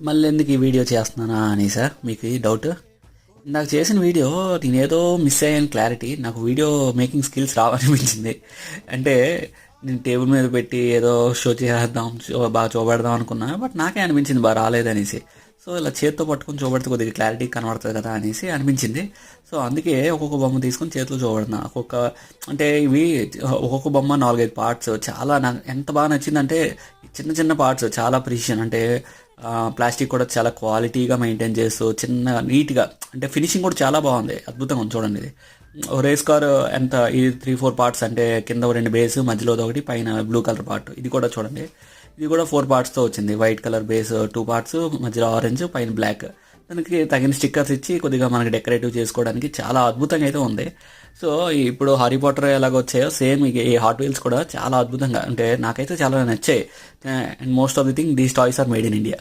మళ్ళీ ఎందుకు ఈ వీడియో చేస్తున్నానా అని సార్ మీకు ఈ డౌట్. నాకు చేసిన వీడియో నేనేదో మిస్ అయ్యాను క్లారిటీ. నాకు వీడియో మేకింగ్ స్కిల్స్ రావనిపించింది. అంటే నేను టేబుల్ మీద పెట్టి ఏదో షో చేద్దాం, బాగా చూపెడదాం అనుకున్నా. బట్ నాకే అనిపించింది బాగా రాలేదనేసి. సో ఇలా చేత్తో పట్టుకొని చూపెడితే కొద్దిగా క్లారిటీ కనబడుతుంది కదా అనేసి అనిపించింది. సో అందుకే ఒక్కొక్క బొమ్మ తీసుకొని చేతిలో చూపెడుతున్నా. అంటే ఇవి ఒక్కొక్క బొమ్మ 4-5 పార్ట్స్. చాలా నాకు ఎంత బాగా నచ్చిందంటే చిన్న చిన్న పార్ట్స్ చాలా ప్రిసిషన్. అంటే ప్లాస్టిక్ కూడా చాలా క్వాలిటీగా మెయింటైన్ చేస్తూ చిన్న నీట్గా, అంటే ఫినిషింగ్ కూడా చాలా బాగుంది. అద్భుతంగా ఉంది చూడండి. ఇది రేస్ కార్ ఎంత, ఇది 3-4 పార్ట్స్. అంటే కింద 2 బేస్, మధ్యలో ఒకటి, పైన బ్లూ కలర్ పార్ట్. ఇది కూడా చూడండి, ఇది కూడా 4 పార్ట్స్తో వచ్చింది. వైట్ కలర్ బేస్ 2 పార్ట్స్, మధ్యలో ఆరెంజ్, పైన బ్లాక్. దానికి తగిన స్టిక్కర్స్ ఇచ్చి కొద్దిగా మనకి డెకరేటివ్ చేసుకోవడానికి చాలా అద్భుతంగా అయితే ఉంది. సో ఇప్పుడు హారీ పాటర్ ఎలాగ వచ్చాయో సేమ్ ఈ హాట్ వీల్స్ కూడా చాలా అద్భుతంగా, అంటే నాకైతే చాలా నచ్చాయి. And most of the thing these toys are made in India.